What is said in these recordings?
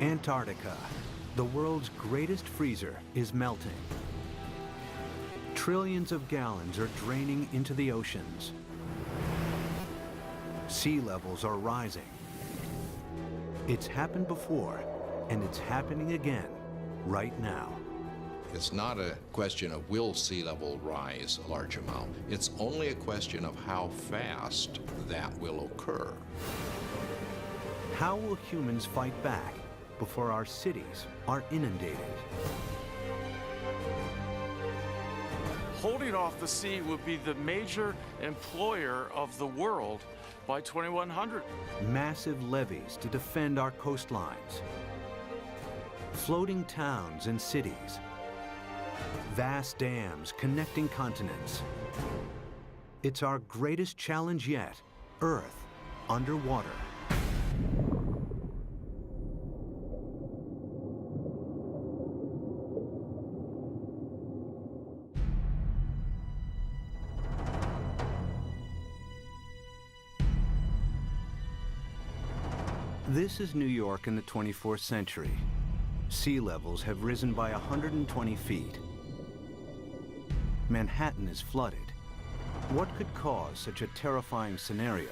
Antarctica, the world's greatest freezer, is melting. Trillions of gallons are draining into the oceans. Sea levels are rising. It's happened before, and it's happening again right now. It's not a question of will sea level rise a large amount. It's only a question of how fast that will occur. How will humans fight back before our cities are inundated? Holding off the sea would be the major employer of the world by 2100. Massive levees to defend our coastlines. Floating towns and cities. Vast dams connecting continents. It's our greatest challenge yet, Earth underwater. This is New York in the 24th century. Sea levels have risen by 120 feet. Manhattan is flooded. What could cause such a terrifying scenario?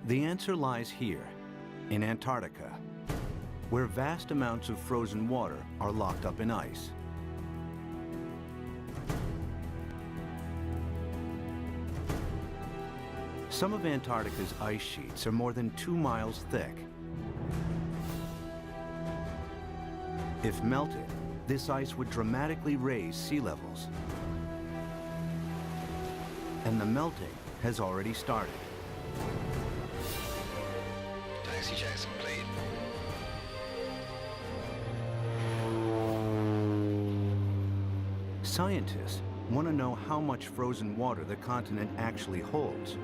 The answer lies here, in Antarctica, where vast amounts of frozen water are locked up in ice. Some of Antarctica's ice sheets are more than 2 miles thick. If melted, this ice would dramatically raise sea levels. And the melting has already started. Taxi Jackson, please. Scientists want to know how much frozen water the continent actually holds,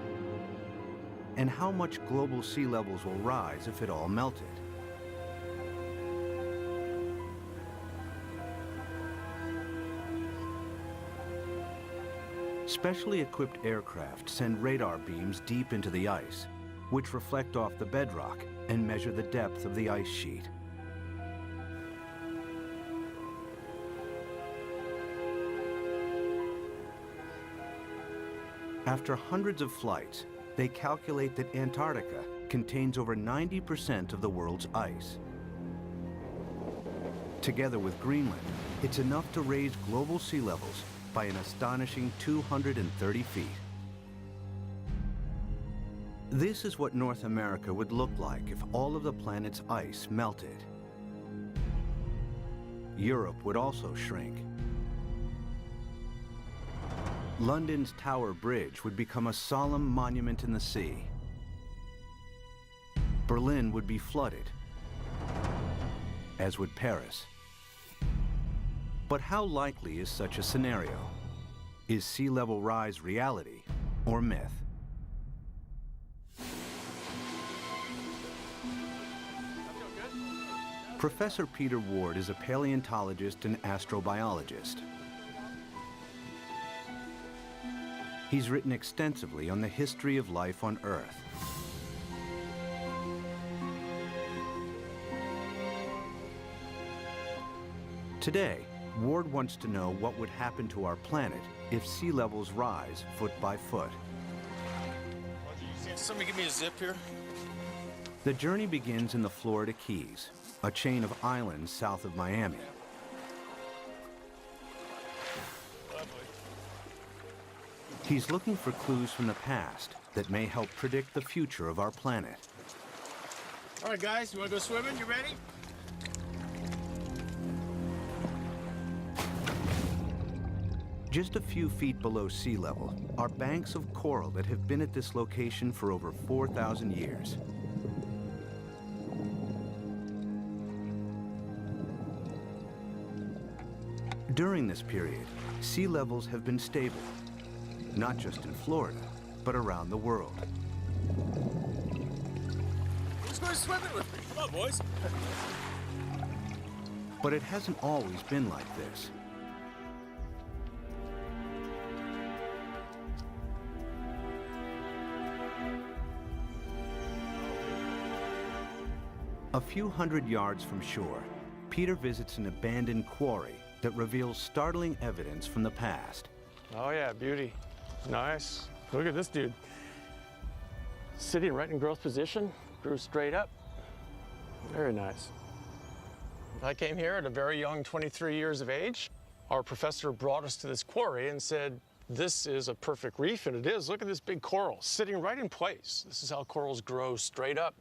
and how much global sea levels will rise if it all melted. Specially equipped aircraft send radar beams deep into the ice, which reflect off the bedrock and measure the depth of the ice sheet. After hundreds of flights, they calculate that Antarctica contains over 90% of the world's ice. Together with Greenland, it's enough to raise global sea levels by an astonishing 230 feet. This is what North America would look like if all of the planet's ice melted. Europe would also shrink. London's Tower Bridge would become a solemn monument in the sea. Berlin would be flooded, as would Paris. But how likely is such a scenario? Is sea level rise reality or myth? Professor Peter Ward is a paleontologist and astrobiologist. He's written extensively on the history of life on Earth. Today, Ward wants to know what would happen to our planet if sea levels rise foot by foot. Somebody give me a zip here. The journey begins in the Florida Keys, a chain of islands south of Miami. He's looking for clues from the past that may help predict the future of our planet. All right, guys, you want to go swimming? You ready? Just a few feet below sea level are banks of coral that have been at this location for over 4,000 years. During this period, sea levels have been stable, not just in Florida, but around the world. Who's going swimming with me? Come on, boys. But it hasn't always been like this. A few hundred yards from shore, Peter visits an abandoned quarry that reveals startling evidence from the past. Oh yeah, beauty. Nice. Look at this dude. Sitting right in growth position, grew straight up. Very nice. I came here at a very young 23 years of age. Our professor brought us to this quarry and said, this is a perfect reef, and it is. Look at this big coral sitting right in place. This is how corals grow straight up.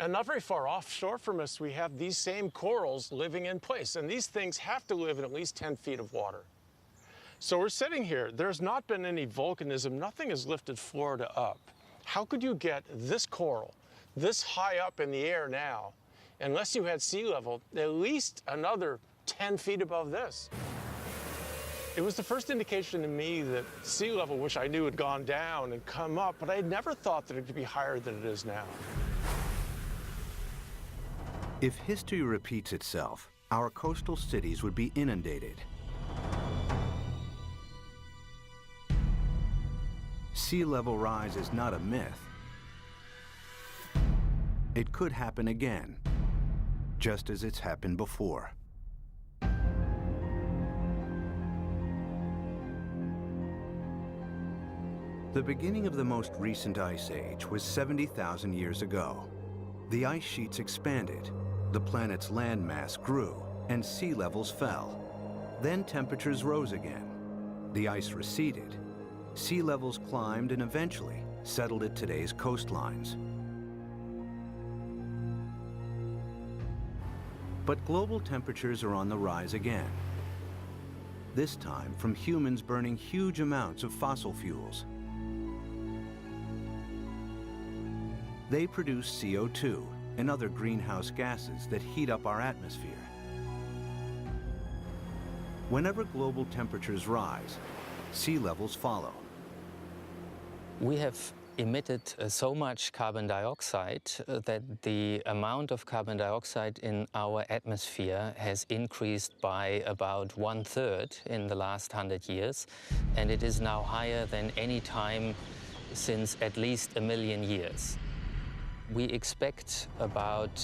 And not very far offshore from us, we have these same corals living in place. And these things have to live in at least 10 feet of water. So we're sitting here. There's not been any volcanism. Nothing has lifted Florida up. How could you get this coral this high up in the air now, unless you had sea level, at least another 10 feet above this? It was the first indication to me that sea level, which I knew had gone down and come up, but I had never thought that it could be higher than it is now. If history repeats itself, our coastal cities would be inundated. Sea level rise is not a myth. It could happen again, just as it's happened before. The beginning of the most recent ice age was 70,000 years ago. The ice sheets expanded, the planet's landmass grew, and sea levels fell. Then temperatures rose again. The ice receded. Sea levels climbed and eventually settled at today's coastlines. But global temperatures are on the rise again. This time from humans burning huge amounts of fossil fuels. They produce CO2 and other greenhouse gases that heat up our atmosphere. Whenever global temperatures rise, sea levels follow. We have emitted so much carbon dioxide that the amount of carbon dioxide in our atmosphere has increased by about 1/3 in the last 100 years, and it is now higher than any time since at least 1 million years. We expect about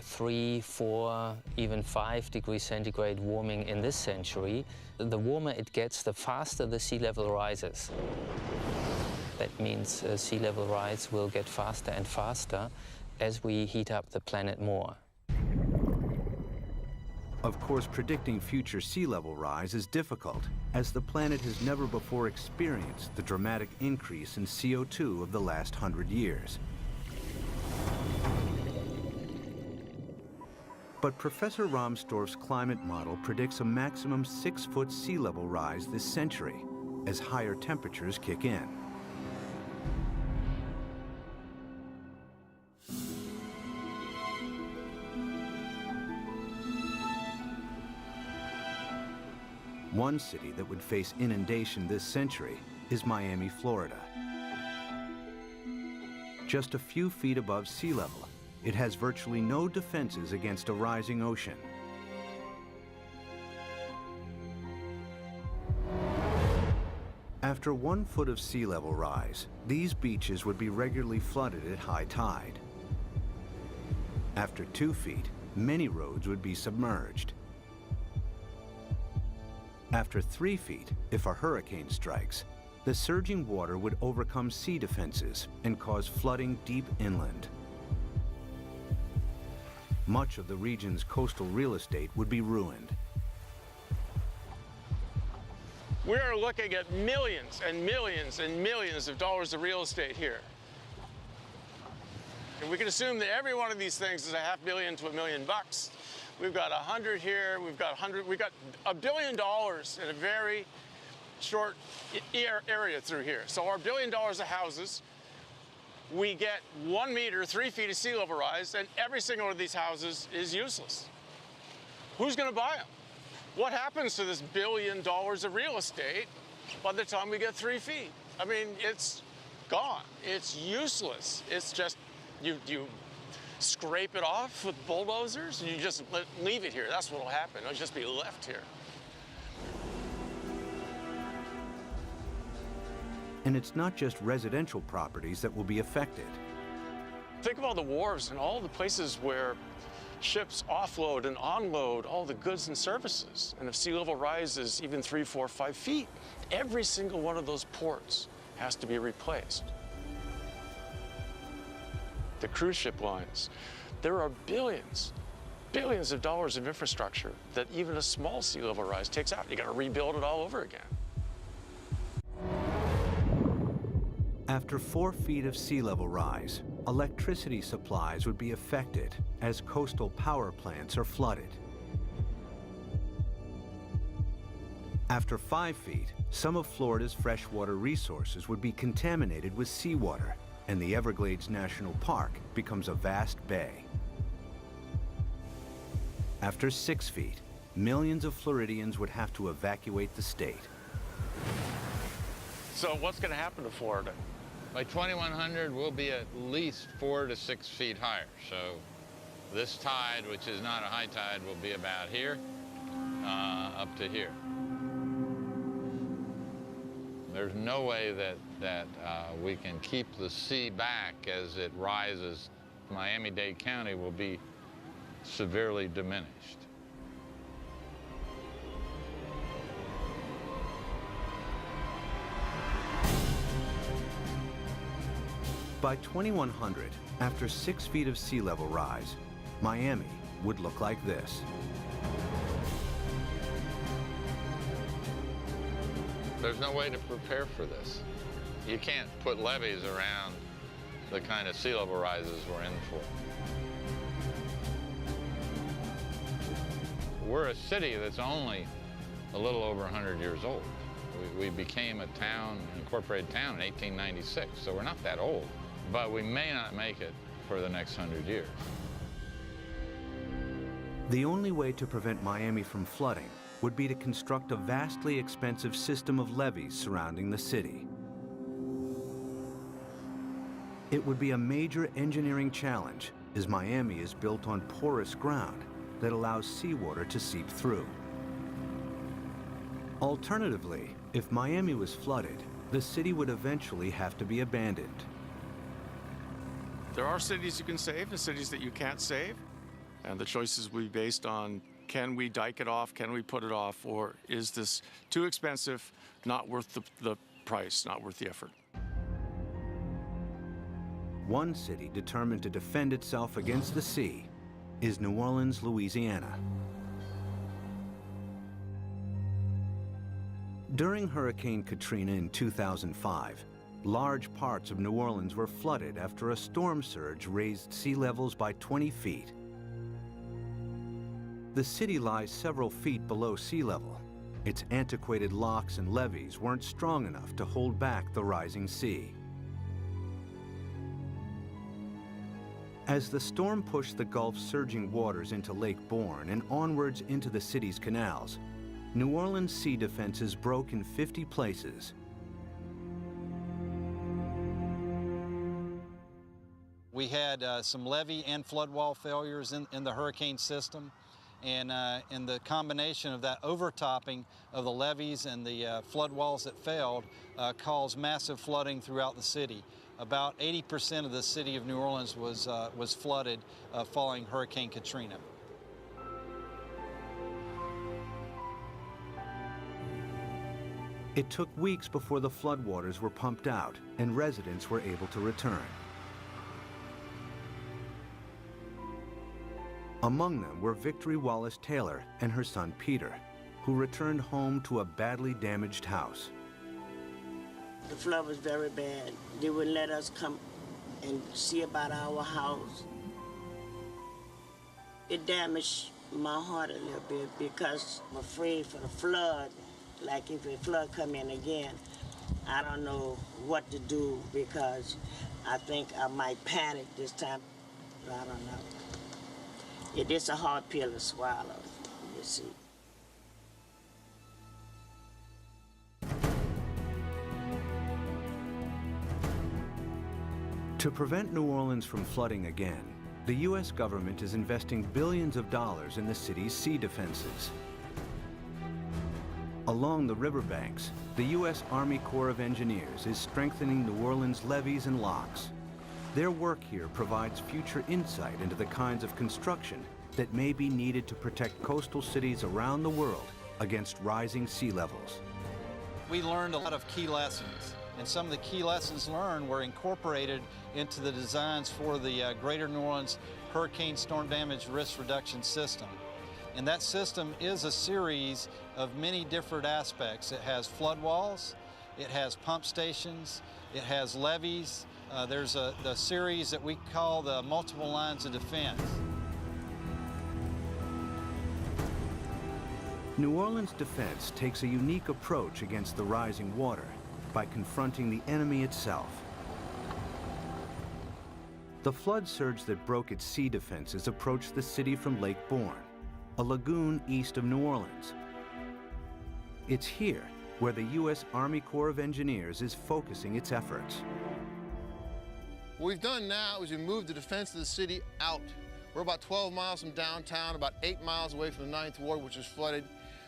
3, 4, even 5 degrees centigrade warming in this century. The warmer it gets, the faster the sea level rises. That means sea level rise will get faster and faster as we heat up the planet more. Of course, predicting future sea level rise is difficult, as the planet has never before experienced the dramatic increase in CO2 of the last 100 years. But Professor Rahmstorf's climate model predicts a maximum 6-foot sea level rise this century as higher temperatures kick in. One city that would face inundation this century is Miami, Florida. Just a few feet above sea level, it has virtually no defenses against a rising ocean. After 1 foot of sea level rise, these beaches would be regularly flooded at high tide. After 2 feet, many roads would be submerged. After 3 feet, if a hurricane strikes, the surging water would overcome sea defenses and cause flooding deep inland. Much of the region's coastal real estate would be ruined. We are looking at millions and millions and millions of dollars of real estate here. And we can assume that every one of these things is $500 million to $1 million. We've got 100 here, we've got $1 billion in a very short area through here. So our $1 billion of houses, we get 1 meter, 3 feet of sea level rise, and every single one of these houses is useless. Who's gonna buy them? What happens to this $1 billion of real estate by the time we get 3 feet? I mean, it's gone. It's useless. It's just, you scrape it off with bulldozers and you just leave it here. That's what'll happen. It'll just be left here. And it's not just residential properties that will be affected. Think of all the wharves and all the places where ships offload and unload all the goods and services. And if sea level rises even 3, 4, 5 feet, every single one of those ports has to be replaced. The cruise ship lines, there are billions of dollars of infrastructure that even a small sea level rise takes out. You got to rebuild it all over again. After 4 feet of sea level rise, electricity supplies would be affected as coastal power plants are flooded. After 5 feet, some of Florida's freshwater resources would be contaminated with seawater, and the Everglades National Park becomes a vast bay. After 6 feet, millions of Floridians would have to evacuate the state. So what's going to happen to Florida? By 2100, we'll be at least 4 to 6 feet higher. So this tide, which is not a high tide, will be about here, up to here. There's no way that we can keep the sea back as it rises. Miami-Dade County will be severely diminished. By 2100, after 6 feet of sea level rise, Miami would look like this. There's no way to prepare for this. You can't put levees around the kind of sea level rises we're in for. We're a city that's only a little over 100 years old. We became a town, an incorporated town in 1896, so we're not that old. But we may not make it for the next 100 years. The only way to prevent Miami from flooding would be to construct a vastly expensive system of levees surrounding the city. It would be a major engineering challenge, as Miami is built on porous ground that allows seawater to seep through. Alternatively, if Miami was flooded, the city would eventually have to be abandoned. There are cities you can save and cities that you can't save. And the choices will be based on, can we dike it off, can we put it off, or is this too expensive, not worth the price, not worth the effort? One city determined to defend itself against the sea is New Orleans, Louisiana. During Hurricane Katrina in 2005, large parts of New Orleans were flooded after a storm surge raised sea levels by 20 feet. The city lies several feet below sea level. Its antiquated locks and levees weren't strong enough to hold back the rising sea. As the storm pushed the Gulf's surging waters into Lake Borgne and onwards into the city's canals, New Orleans' sea defenses broke in 50 places. We had some levee and flood wall failures in the hurricane system, and the combination of that overtopping of the levees and the flood walls that failed caused massive flooding throughout the city. About 80% of the city of New Orleans was flooded following Hurricane Katrina. It took weeks before the floodwaters were pumped out and residents were able to return. Among them were Victory Wallace Taylor and her son Peter, who returned home to a badly damaged house. The flood was very bad. They wouldn't let us come and see about our house. It damaged my heart a little bit because I'm afraid for the flood. Like if a flood come in again, I don't know what to do because I think I might panic this time. I don't know. It is a hard pill to swallow, you see. To prevent New Orleans from flooding again, the U.S. government is investing billions of dollars in the city's sea defenses. Along the riverbanks, the U.S. Army Corps of Engineers is strengthening New Orleans' levees and locks. Their work here provides future insight into the kinds of construction that may be needed to protect coastal cities around the world against rising sea levels. We learned a lot of key lessons, and some of the key lessons learned were incorporated into the designs for the Greater New Orleans Hurricane Storm Damage Risk Reduction System. And that system is a series of many different aspects. It has flood walls, it has pump stations, it has levees. There's the series that we call the multiple lines of defense. New Orleans defense takes a unique approach against the rising water by confronting the enemy itself. The flood surge that broke its sea defenses approached the city from Lake Borgne, a lagoon east of New Orleans. It's here where the U.S. Army Corps of Engineers is focusing its efforts. What we've done now is we moved the defense of the city out. We're about 12 miles from downtown, about 8 miles away from the 9th Ward, which is flooded.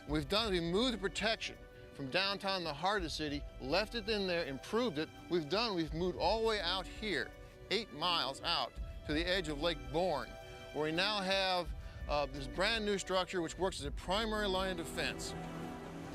What we've done is we moved the protection from downtown, the heart of the city, left it in there, improved it. We've moved all the way out here, 8 miles out to the edge of Lake Borgne, where we now have this brand new structure which works as a primary line of defense.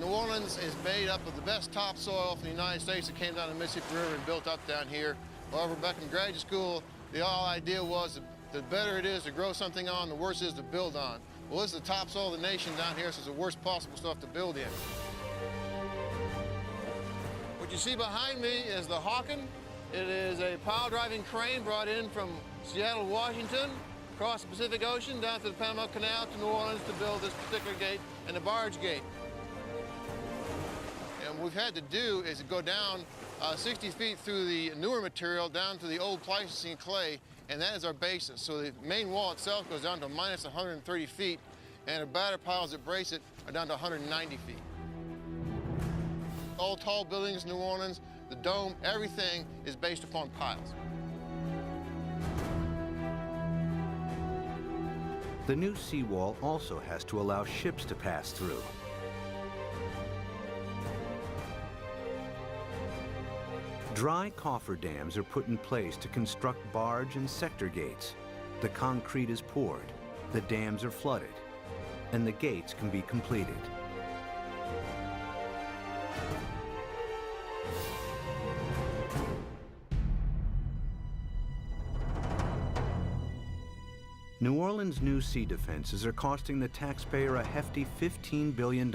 New Orleans is made up of the best topsoil from the United States that came down the Mississippi River and built up down here. However, back in graduate school, the whole idea was that the better it is to grow something on, the worse it is to build on. Well, this is the topsoil of the nation down here, so it's the worst possible stuff to build in. What you see behind me is the Hawken. It is a pile-driving crane brought in from Seattle, Washington, across the Pacific Ocean, down to the Panama Canal to New Orleans to build this particular gate and the barge gate. And what we've had to do is go down 60 feet through the newer material down to the old Pleistocene clay, and that is our basis. So the main wall itself goes down to minus 130 feet, and the batter piles that brace it are down to 190 feet. All tall buildings in New Orleans, the dome, everything is based upon piles. The new seawall also has to allow ships to pass through. Dry cofferdams are put in place to construct barge and sector gates. The concrete is poured, the dams are flooded, and the gates can be completed. New Orleans' new sea defenses are costing the taxpayer a hefty $15 billion.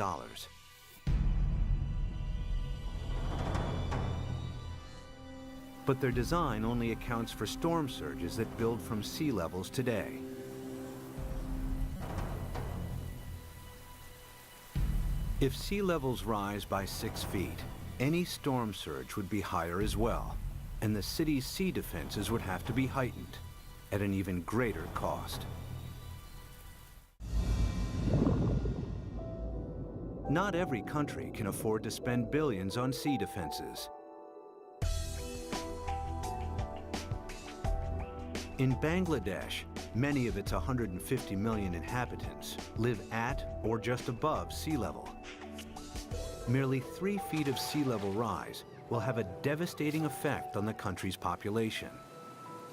But their design only accounts for storm surges that build from sea levels today. If sea levels rise by 6 feet, any storm surge would be higher as well, and the city's sea defenses would have to be heightened at an even greater cost. Not every country can afford to spend billions on sea defenses. In Bangladesh, many of its 150 million inhabitants live at or just above sea level. Merely 3 feet of sea level rise will have a devastating effect on the country's population.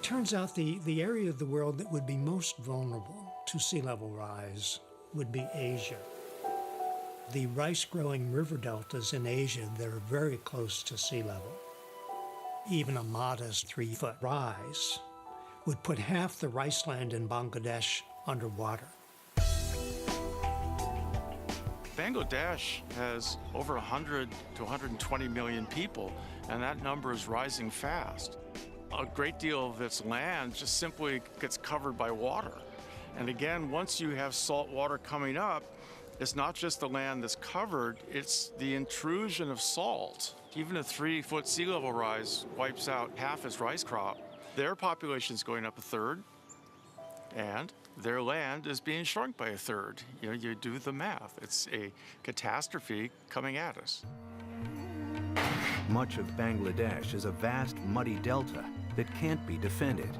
Turns out the area of the world that would be most vulnerable to sea level rise would be Asia. The rice-growing river deltas in Asia that are very close to sea level. Even a modest 3-foot rise would put half the rice land in Bangladesh underwater. Bangladesh has over 100 to 120 million people, and that number is rising fast. A great deal of its land just simply gets covered by water. And again, once you have salt water coming up, it's not just the land that's covered, it's the intrusion of salt. Even a 3-foot sea level rise wipes out half its rice crop. Their population is going up a third, and their land is being shrunk by a third. You know, you do the math. It's a catastrophe coming at us. Much of Bangladesh is a vast muddy delta that can't be defended.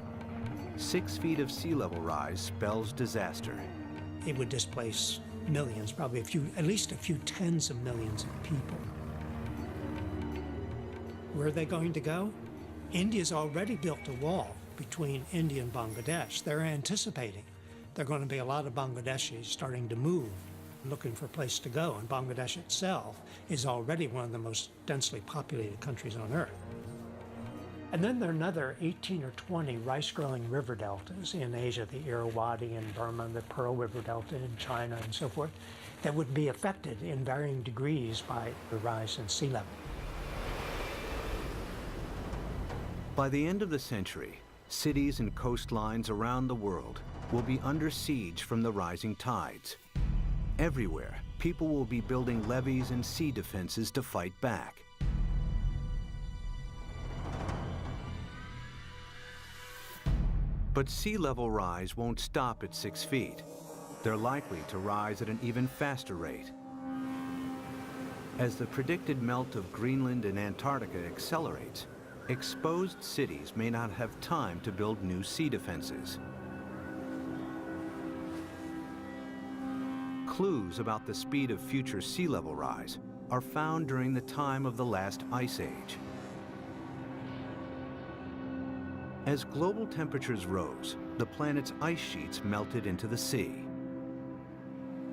6 feet of sea level rise spells disaster. It would displace millions, probably at least a few tens of millions of people. Where are they going to go? India's already built a wall between India and Bangladesh. They're anticipating there are going to be a lot of Bangladeshis starting to move, looking for a place to go, and Bangladesh itself is already one of the most densely populated countries on Earth. And then there are another 18 or 20 rice-growing river deltas in Asia, the Irrawaddy in Burma, the Pearl River Delta in China, and so forth, that would be affected in varying degrees by the rise in sea level. By the end of the century, cities and coastlines around the world will be under siege from the rising tides. Everywhere, people will be building levees and sea defenses to fight back. But sea level rise won't stop at 6 feet. They're likely to rise at an even faster rate. As the predicted melt of Greenland and Antarctica accelerates, exposed cities may not have time to build new sea defenses. Clues about the speed of future sea level rise are found during the time of the last ice age. As global temperatures rose, the planet's ice sheets melted into the sea.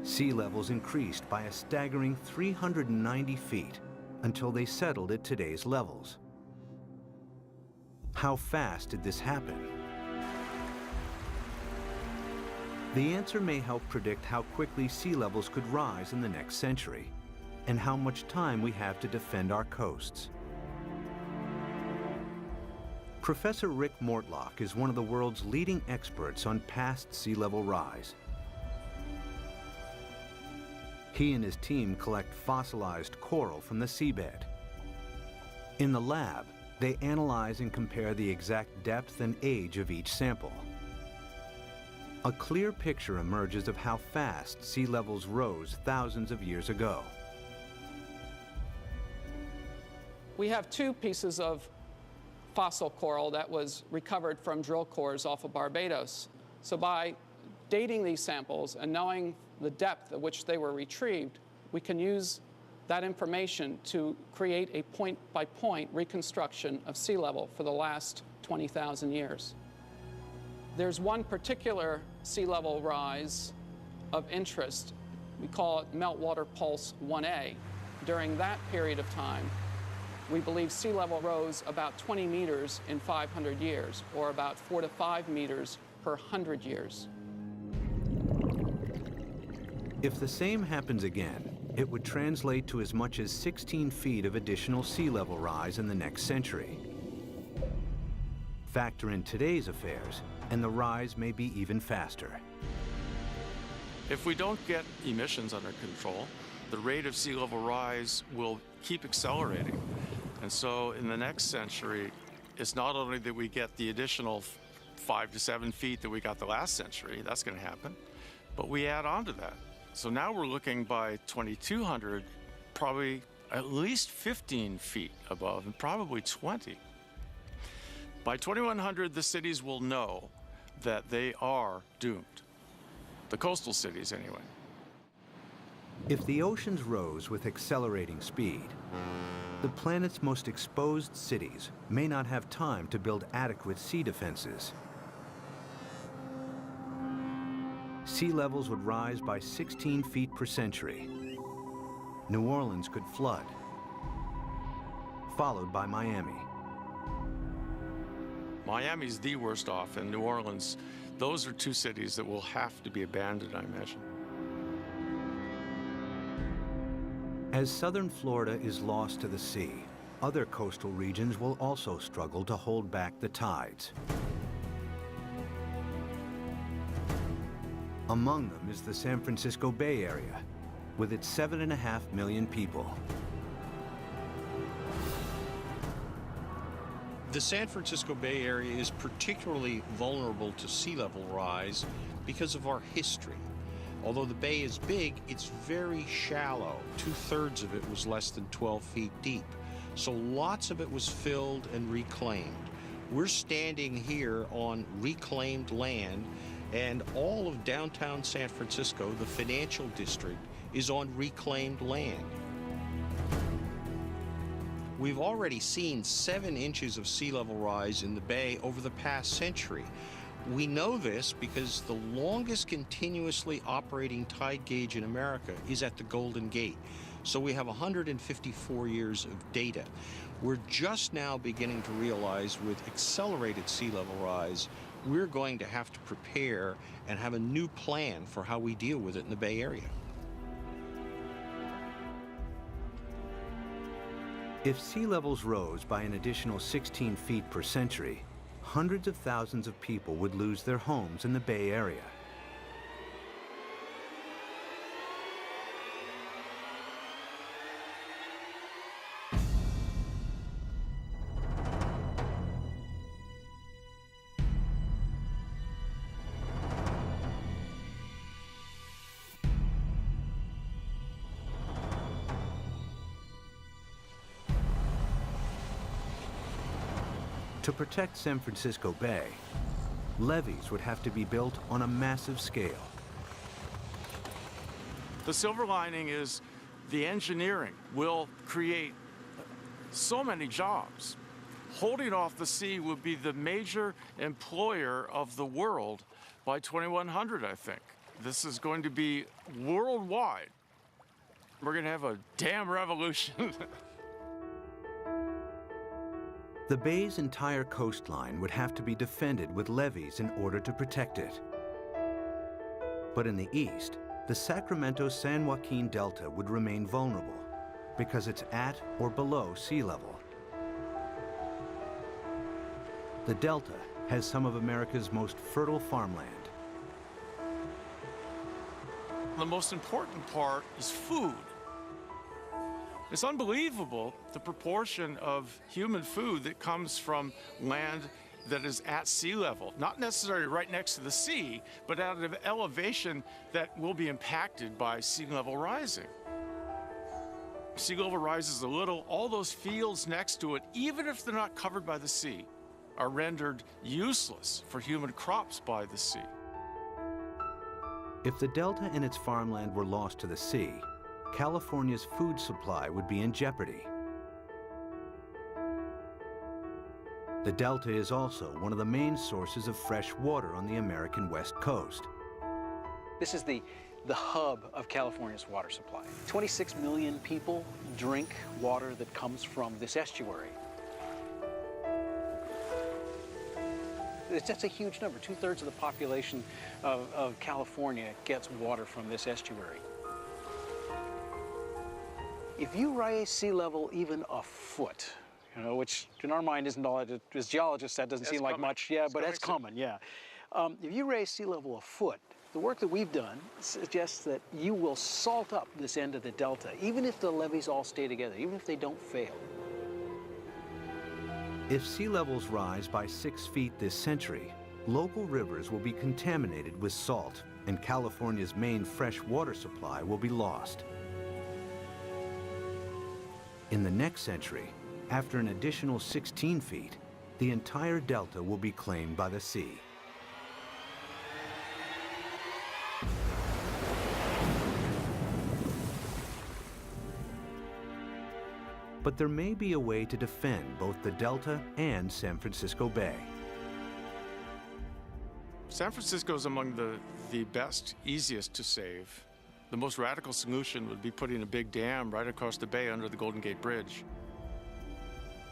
Sea levels increased by a staggering 390 feet until they settled at today's levels. How fast did this happen? The answer may help predict how quickly sea levels could rise in the next century, and how much time we have to defend our coasts. Professor Rick Mortlock is one of the world's leading experts on past sea level rise. He and his team collect fossilized coral from the seabed. In the lab, they analyze and compare the exact depth and age of each sample. A clear picture emerges of how fast sea levels rose thousands of years ago. We have two pieces of fossil coral that was recovered from drill cores off of Barbados. So by dating these samples and knowing the depth at which they were retrieved, we can use that information to create a point-by-point reconstruction of sea level for the last 20,000 years. There's one particular sea level rise of interest. We call it Meltwater Pulse 1A. During that period of time, we believe sea level rose about 20 meters in 500 years, or about 4 to 5 meters per 100 years. If the same happens again, it would translate to as much as 16 feet of additional sea level rise in the next century. Factor in today's affairs, and the rise may be even faster. If we don't get emissions under control, the rate of sea level rise will keep accelerating. And so in the next century, it's not only that we get the additional 5 to 7 feet that we got the last century, that's going to happen, but we add on to that. So now we're looking by 2200, probably at least 15 feet above, and probably 20. By 2100, the cities will know that they are doomed. The coastal cities, anyway. If the oceans rose with accelerating speed, the planet's most exposed cities may not have time to build adequate sea defenses. Sea levels would rise by 16 feet per century. New Orleans could flood, followed by Miami. Miami's the worst off, and New Orleans, those are two cities that will have to be abandoned, I imagine. As southern Florida is lost to the sea, other coastal regions will also struggle to hold back the tides. Among them is the San Francisco Bay Area, with its 7.5 million people. The San Francisco Bay Area is particularly vulnerable to sea level rise because of our history. Although the bay is big, it's very shallow. 2/3 of it was less than 12 feet deep. So lots of it was filled and reclaimed. We're standing here on reclaimed land, and all of downtown San Francisco, the financial district, is on reclaimed land. We've already seen 7 inches of sea level rise in the bay over the past century. We know this because the longest continuously operating tide gauge in America is at the Golden Gate. So we have 154 years of data. We're just now beginning to realize with accelerated sea level rise, we're going to have to prepare and have a new plan for how we deal with it in the Bay Area. If sea levels rose by an additional 16 feet per century, hundreds of thousands of people would lose their homes in the Bay Area. To protect San Francisco Bay, levees would have to be built on a massive scale. The silver lining is the engineering will create so many jobs. Holding off the sea will be the major employer of the world by 2100, I think. This is going to be worldwide. We're going to have a dam revolution. The bay's entire coastline would have to be defended with levees in order to protect it. But in the east, the Sacramento-San Joaquin Delta would remain vulnerable because it's at or below sea level. The Delta has some of America's most fertile farmland. The most important part is food. It's unbelievable the proportion of human food that comes from land that is at sea level, not necessarily right next to the sea, but at an elevation that will be impacted by sea level rising. Sea level rises a little, all those fields next to it, even if they're not covered by the sea, are rendered useless for human crops by the sea. If the Delta and its farmland were lost to the sea, California's food supply would be in jeopardy. The Delta is also one of the main sources of fresh water on the American West Coast. This is the hub of California's water supply. 26 million people drink water that comes from this estuary. That's a huge number. 2/3 of the population of California gets water from this estuary. If you raise sea level even a foot, you know, which in our mind isn't all, as geologists, that doesn't seem like much, yeah, but that's common, yeah. If you raise sea level a foot, the work that we've done suggests that you will salt up this end of the Delta, even if the levees all stay together, even if they don't fail. If sea levels rise by 6 feet this century, local rivers will be contaminated with salt, and California's main fresh water supply will be lost. In the next century, after an additional 16 feet, the entire delta will be claimed by the sea. But there may be a way to defend both the delta and San Francisco Bay. San Francisco is among the best, easiest to save. The most radical solution would be putting a big dam right across the bay under the Golden Gate Bridge.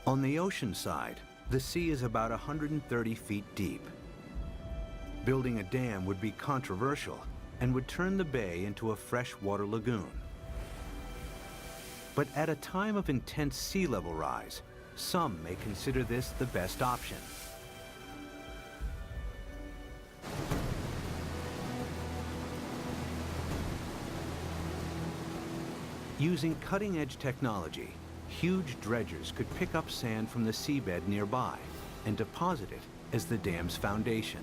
On the ocean side, the sea is about 130 feet deep. Building a dam would be controversial and would turn the bay into a freshwater lagoon. But at a time of intense sea level rise, some may consider this the best option. Using cutting-edge technology, huge dredgers could pick up sand from the seabed nearby and deposit it as the dam's foundation.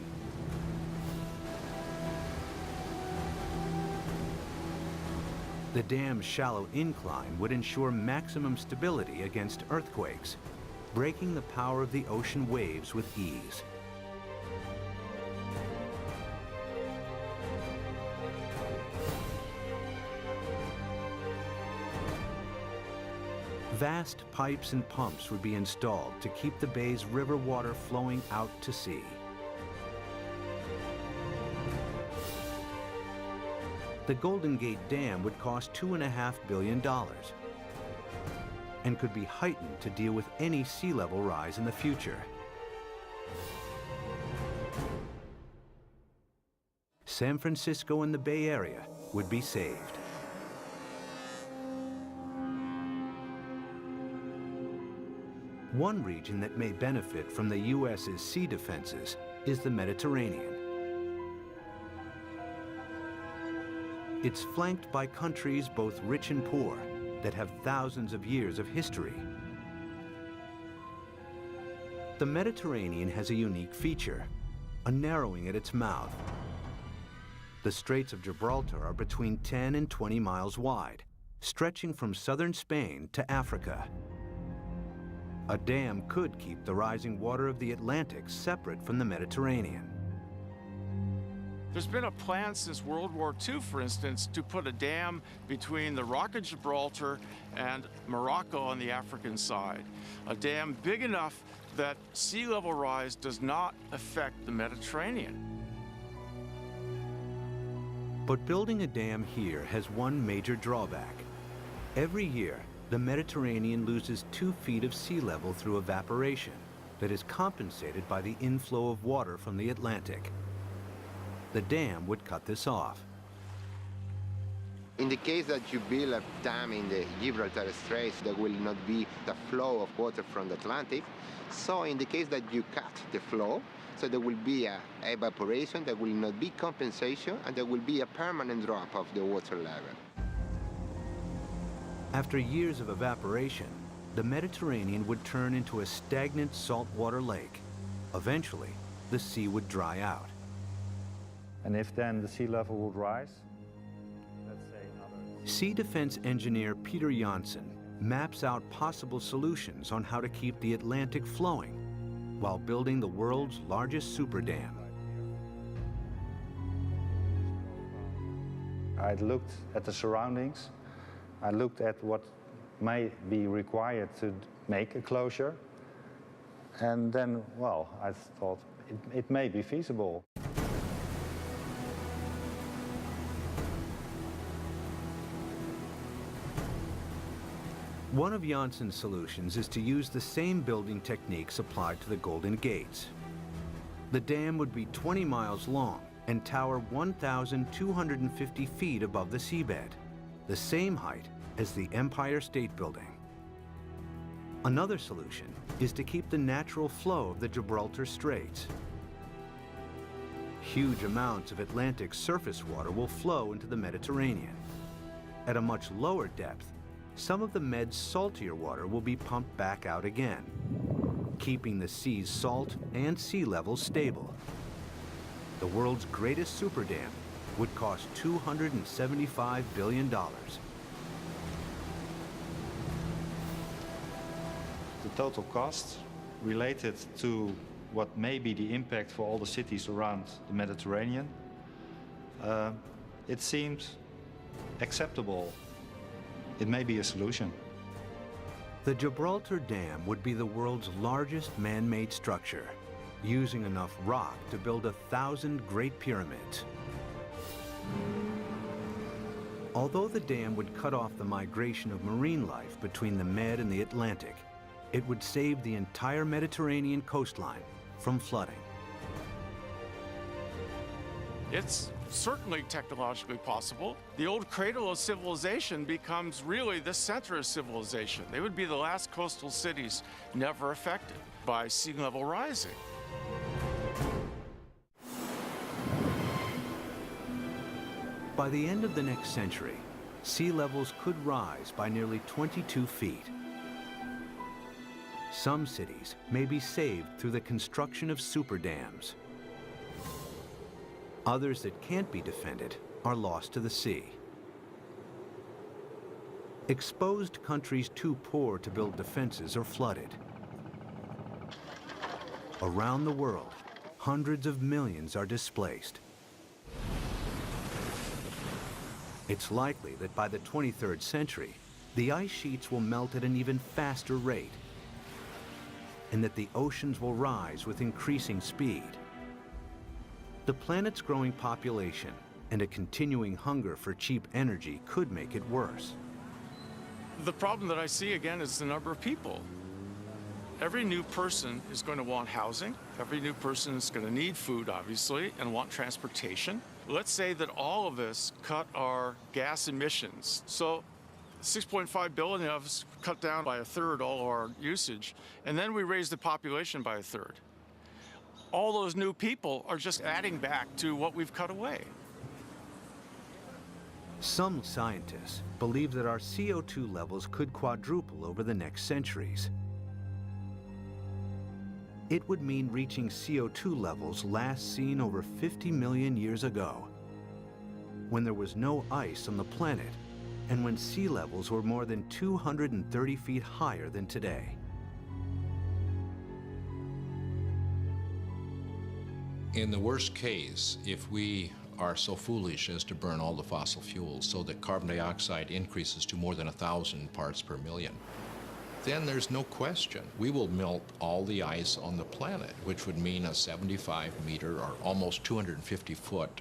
The dam's shallow incline would ensure maximum stability against earthquakes, breaking the power of the ocean waves with ease. Vast pipes and pumps would be installed to keep the bay's river water flowing out to sea. The Golden Gate Dam would cost $2.5 billion and could be heightened to deal with any sea level rise in the future. San Francisco and the Bay Area would be saved. One region that may benefit from the U.S.'s sea defenses is the Mediterranean. It's flanked by countries both rich and poor that have thousands of years of history. The Mediterranean has a unique feature, a narrowing at its mouth. The Straits of Gibraltar are between 10 and 20 miles wide, stretching from southern Spain to Africa. A dam could keep the rising water of the Atlantic separate from the Mediterranean. There's been a plan since World War II, for instance, to put a dam between the Rock of Gibraltar and Morocco on the African side. A dam big enough that sea level rise does not affect the Mediterranean. But building a dam here has one major drawback. Every year, the Mediterranean loses 2 feet of sea level through evaporation that is compensated by the inflow of water from the Atlantic. The dam would cut this off. In the case that you build a dam in the Gibraltar Straits, there will not be the flow of water from the Atlantic. So in the case that you cut the flow, so there will be a evaporation, there will not be compensation, and there will be a permanent drop of the water level. After years of evaporation, the Mediterranean would turn into a stagnant saltwater lake. Eventually, the sea would dry out. And if then the sea level would rise, let's say another... Sea defense engineer Peter Janssen maps out possible solutions on how to keep the Atlantic flowing while building the world's largest super dam. I looked at the surroundings. I looked at what may be required to make a closure. And then, well, I thought it may be feasible. One of Janssen's solutions is to use the same building techniques applied to the Golden Gates. The dam would be 20 miles long and tower 1,250 feet above the seabed, the same height as the Empire State Building. Another solution is to keep the natural flow of the Gibraltar Straits. Huge amounts of Atlantic surface water will flow into the Mediterranean. At a much lower depth, some of the Med's saltier water will be pumped back out again, keeping the sea's salt and sea level stable. The world's greatest super dam would cost $275 billion. The total cost related to what may be the impact for all the cities around the Mediterranean, it seems acceptable. It may be a solution. The Gibraltar Dam would be the world's largest man-made structure, using enough rock to build 1,000 Great Pyramids. Although the dam would cut off the migration of marine life between the Med and the Atlantic, it would save the entire Mediterranean coastline from flooding. It's certainly technologically possible. The old cradle of civilization becomes really the center of civilization. They would be the last coastal cities never affected by sea level rising. By the end of the next century, sea levels could rise by nearly 22 feet. Some cities may be saved through the construction of super dams. Others that can't be defended are lost to the sea. Exposed countries too poor to build defenses are flooded. Around the world, hundreds of millions are displaced. It's likely that by the 23rd century, the ice sheets will melt at an even faster rate, and that the oceans will rise with increasing speed. The planet's growing population and a continuing hunger for cheap energy could make it worse. The problem that I see again is the number of people. Every new person is going to want housing. Every new person is going to need food, obviously, and want transportation. Let's say that all of us cut our gas emissions. So 6.5 billion of us cut down by a third all our usage, and then we raise the population by a third. All those new people are just adding back to what we've cut away. Some scientists believe that our CO2 levels could quadruple over the next centuries. It would mean reaching CO2 levels last seen over 50 million years ago, when there was no ice on the planet and when sea levels were more than 230 feet higher than today. In the worst case, if we are so foolish as to burn all the fossil fuels so that carbon dioxide increases to more than 1,000 parts per million, then there's no question we will melt all the ice on the planet, which would mean a 75-meter or almost 250-foot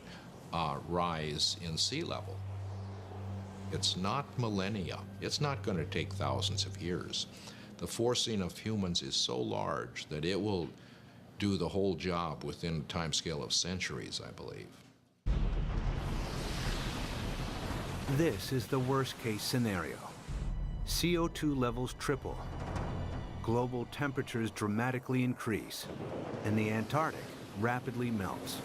rise in sea level. It's not millennia. It's not going to take thousands of years. The forcing of humans is so large that it will do the whole job within a timescale of centuries, I believe. This is the worst-case scenario. CO2 levels triple, global temperatures dramatically increase, and the Antarctic rapidly melts.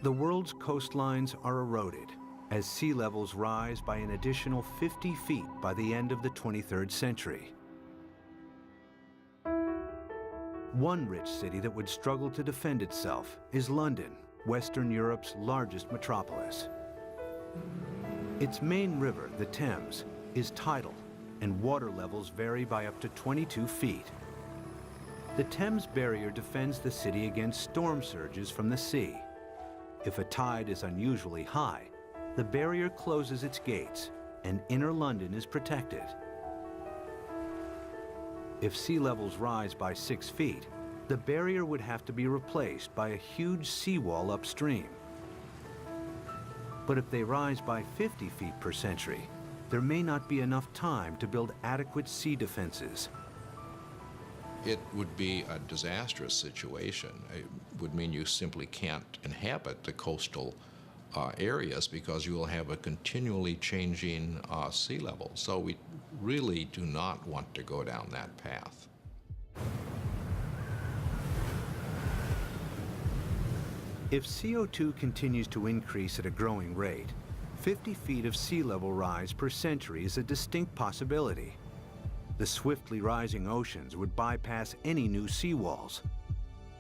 The world's coastlines are eroded as sea levels rise by an additional 50 feet by the end of the 23rd century. One rich city that would struggle to defend itself is London, Western Europe's largest metropolis. Its main river, the Thames, is tidal, and water levels vary by up to 22 feet. The Thames barrier defends the city against storm surges from the sea. If a tide is unusually high, the barrier closes its gates, and inner London is protected. If sea levels rise by 6 feet, the barrier would have to be replaced by a huge seawall upstream. But if they rise by 50 feet per century, there may not be enough time to build adequate sea defenses. It would be a disastrous situation. It would mean you simply can't inhabit the coastal areas because you will have a continually changing sea level. So we really do not want to go down that path. If CO2 continues to increase at a growing rate, 50 feet of sea level rise per century is a distinct possibility. The swiftly rising oceans would bypass any new seawalls.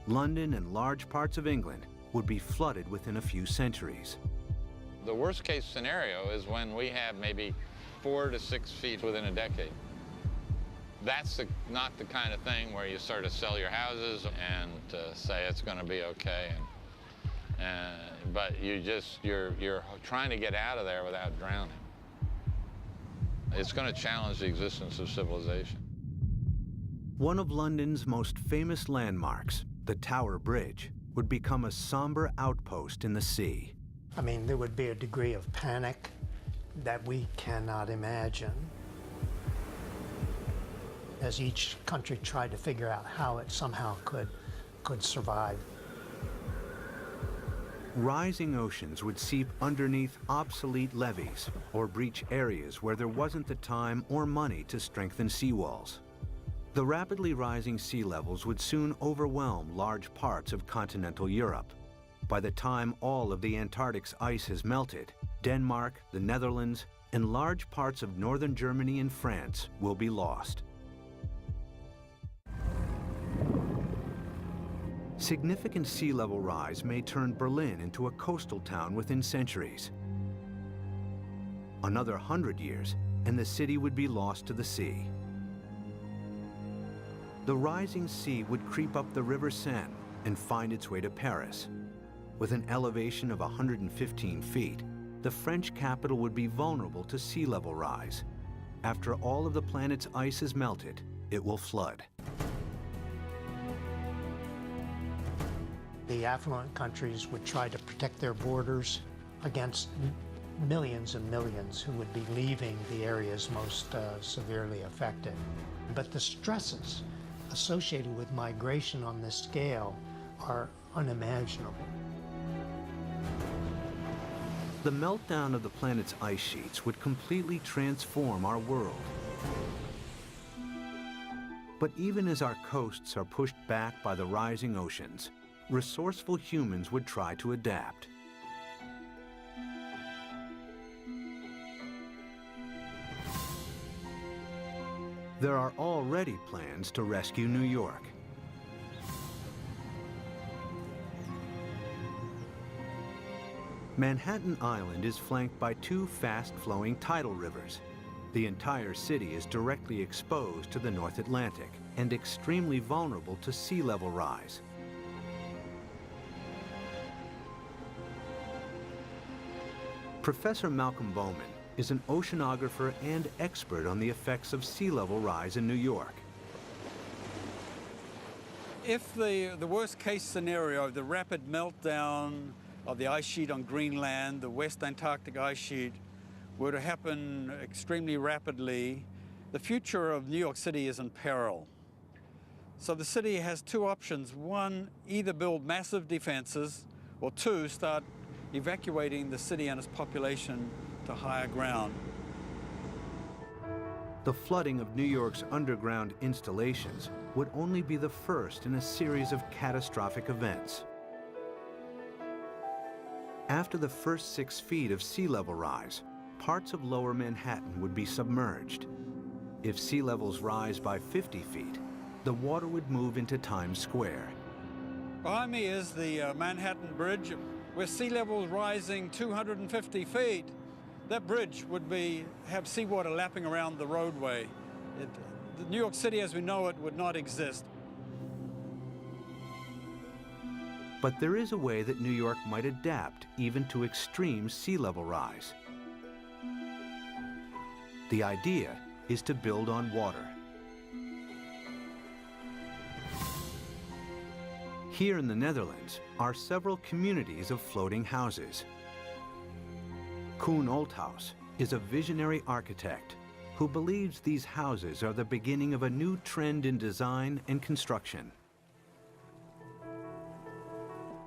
London and large parts of England would be flooded within a few centuries. The worst case scenario is when we have maybe 4 to 6 feet within a decade. That's not the kind of thing where you sort of sell your houses and say it's going to be okay. But you're trying to get out of there without drowning. It's going to challenge the existence of civilization. One of London's most famous landmarks, the Tower Bridge, would become a somber outpost in the sea. I mean, there would be a degree of panic that we cannot imagine as each country tried to figure out how it somehow could survive. Rising oceans would seep underneath obsolete levees or breach areas where there wasn't the time or money to strengthen seawalls. The rapidly rising sea levels would soon overwhelm large parts of continental Europe. By the time all of the Antarctic's ice has melted, Denmark, the Netherlands, and large parts of northern Germany and France will be lost. Significant sea level rise may turn Berlin into a coastal town within centuries. Another 100 years, and the city would be lost to the sea. The rising sea would creep up the River Seine and find its way to Paris. With an elevation of 115 feet, the French capital would be vulnerable to sea level rise. After all of the planet's ice is melted, it will flood. The affluent countries would try to protect their borders against millions and millions who would be leaving the areas most severely affected. But the stresses associated with migration on this scale are unimaginable. The meltdown of the planet's ice sheets would completely transform our world. But even as our coasts are pushed back by the rising oceans, resourceful humans would try to adapt. There are already plans to rescue New York. Manhattan Island is flanked by two fast-flowing tidal rivers. The entire city is directly exposed to the North Atlantic and extremely vulnerable to sea level rise. Professor Malcolm Bowman is an oceanographer and expert on the effects of sea level rise in New York. If the worst case scenario, the rapid meltdown of the ice sheet on Greenland, the West Antarctic ice sheet, were to happen extremely rapidly, the future of New York City is in peril. So the city has two options. One, either build massive defenses, or two, start evacuating the city and its population to higher ground. The flooding of New York's underground installations would only be the first in a series of catastrophic events. After the first 6 feet of sea level rise, parts of lower Manhattan would be submerged. If sea levels rise by 50 feet, the water would move into Times Square. Behind me is the Manhattan Bridge, with sea levels rising 250 feet. That bridge would have seawater lapping around the roadway. The New York City as we know it would not exist. But there is a way that New York might adapt even to extreme sea level rise. The idea is to build on water. Here in the Netherlands are several communities of floating houses. Koen Olthaus is a visionary architect who believes these houses are the beginning of a new trend in design and construction.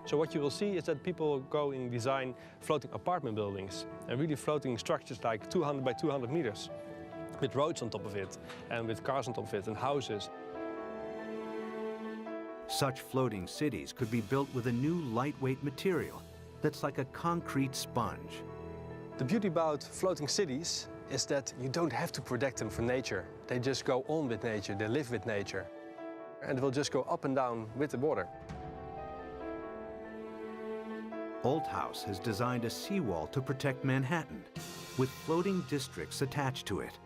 So what you will see is that people go and design floating apartment buildings and really floating structures like 200 by 200 meters with roads on top of it and with cars on top of it and houses. Such floating cities could be built with a new lightweight material that's like a concrete sponge. The beauty about floating cities is that you don't have to protect them from nature. They just go on with nature, they live with nature. And they will just go up and down with the water. Olthaus has designed a seawall to protect Manhattan, with floating districts attached to it.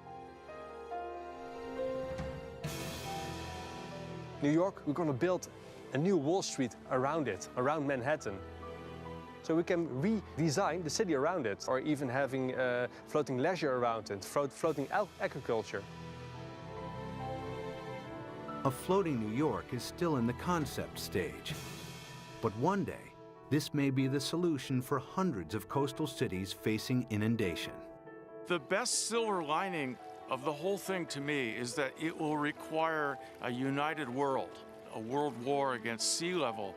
New York, we're going to build a new Wall Street around it, around Manhattan. So we can redesign the city around it, or even having floating leisure around it, floating agriculture. A floating New York is still in the concept stage. But one day, this may be the solution for hundreds of coastal cities facing inundation. The best silver lining of the whole thing to me is that it will require a united world. A world war against sea level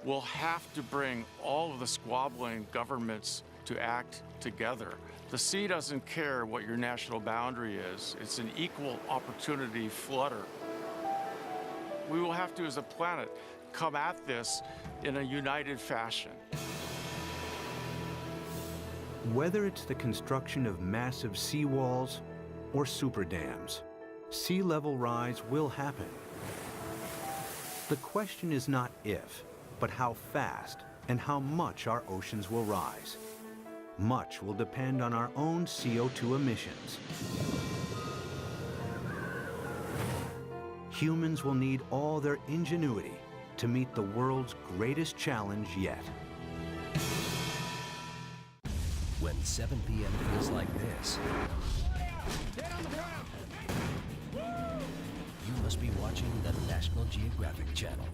will have to bring all of the squabbling governments to act together. The sea doesn't care what your national boundary is. It's an equal opportunity flooder. We will have to, as a planet, come at this in a united fashion. Whether it's the construction of massive seawalls or super dams, sea level rise will happen. The question is not if, but how fast and how much our oceans will rise. Much will depend on our own CO2 emissions. Humans will need all their ingenuity to meet the world's greatest challenge yet. When 7 p.m. feels like this, you must be watching the National Geographic Channel.